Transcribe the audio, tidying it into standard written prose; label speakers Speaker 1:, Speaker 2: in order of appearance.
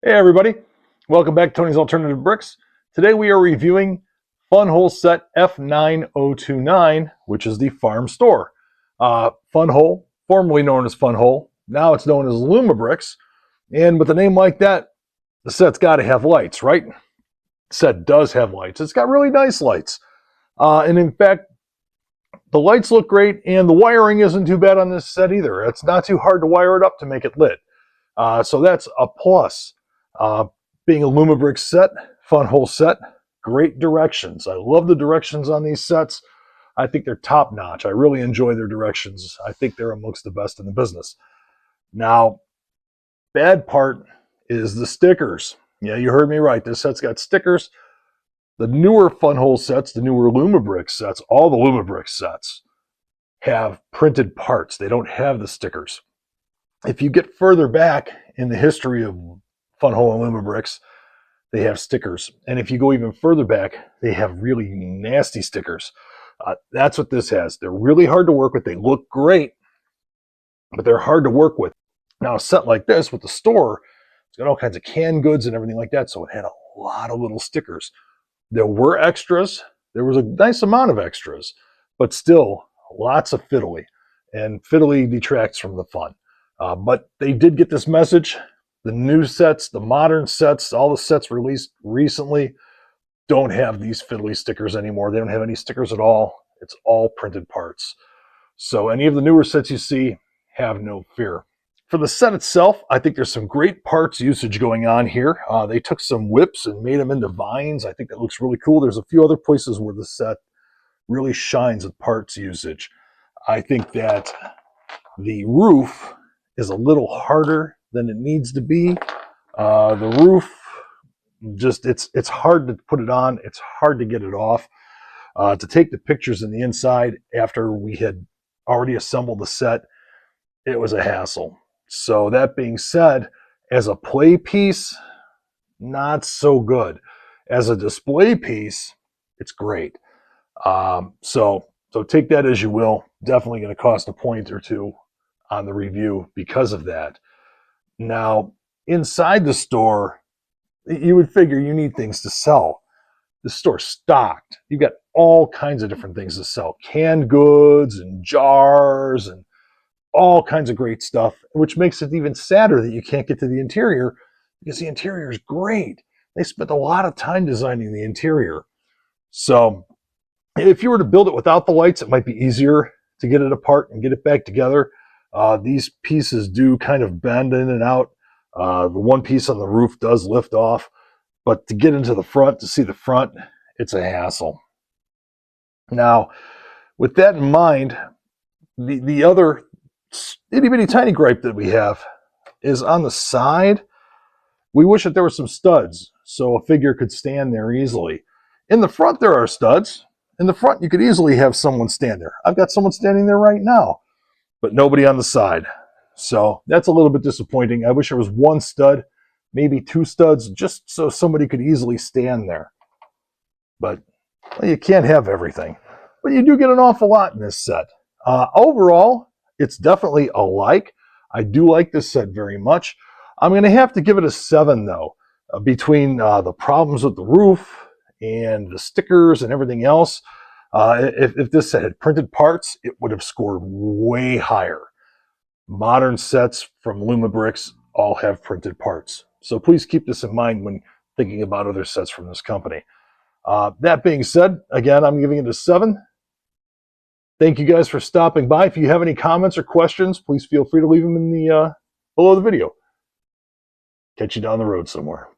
Speaker 1: Hey everybody, welcome back to Tony's Alternative Bricks. Today we are reviewing Funwhole set F9029, which is the farm store. Funwhole, formerly known as Funwhole, now it's known as Lumibricks, and with a name like that, the set's got to have lights, right? The set does have lights. It's got really nice lights, and in fact, the lights look great, and the wiring isn't too bad on this set either. It's not too hard to wire it up to make it lit, so that's a plus. Being a Lumibricks set, Funwhole set, great directions. I love the directions on these sets. I think they're top notch. I really enjoy their directions. I think they're amongst the best in the business. Now, bad part is the stickers. Yeah, you heard me right. This set's got stickers. The newer Funwhole sets, the newer Lumibricks sets, all the Lumibricks sets have printed parts. They don't have the stickers. If you get further back in the history of Funwhole and Lumibricks, they have stickers. And if you go even further back, they have really nasty stickers. That's what this has. They're really hard to work with. They look great, but they're hard to work with. Now, a set like this with the store, it's got all kinds of canned goods and everything like that, so it had a lot of little stickers. There were extras. There was a nice amount of extras, but still lots of fiddly. And fiddly detracts from the fun. But they did get this message. The new sets, the modern sets, all the sets released recently don't have these fiddly stickers anymore. They don't have any stickers at all. It's all printed parts. So any of the newer sets you see, have no fear. For the set itself, I think there's some great parts usage going on here. They took some whips and made them into vines. I think that looks really cool. There's a few other places where the set really shines with parts usage. I think that the roof is a little harder than it needs to be. The roof, just it's hard to put it on. It's hard to get it off. To take the pictures in the inside after we had already assembled the set, it was a hassle. So that being said, as a play piece, not so good. As a display piece, it's great. So take that as you will. Definitely going to cost a point or two on the review because of that. Now, inside the store, you would figure you need things to sell. The store's stocked. You've got all kinds of different things to sell. Canned goods and jars and all kinds of great stuff, which makes it even sadder that you can't get to the interior because the interior is great. They spent a lot of time designing the interior. So if you were to build it without the lights, it might be easier to get it apart and get it back together. These pieces do kind of bend in and out. The one piece on the roof does lift off, but to get into the front, to see the front, it's a hassle. Now, with that in mind, the other itty bitty tiny gripe that we have is on the side. We wish that there were some studs so a figure could stand there easily. In the front, there are studs. In the front, you could easily have someone stand there. I've got someone standing there right now, but nobody on the side. So that's a little bit disappointing. I wish there was one stud, maybe two studs, just so somebody could easily stand there. But well, you can't have everything. But you do get an awful lot in this set. Overall, it's definitely a like. I do like this set very much. I'm going to have to give it a 7, though. Between the problems with the roof and the stickers and everything else, if this set had printed parts, it would have scored way higher. Modern sets from Lumibricks all have printed parts. So please keep this in mind when thinking about other sets from this company. That being said, again, I'm giving it a 7. Thank you guys for stopping by. If you have any comments or questions, please feel free to leave them in the below the video. Catch you down the road somewhere.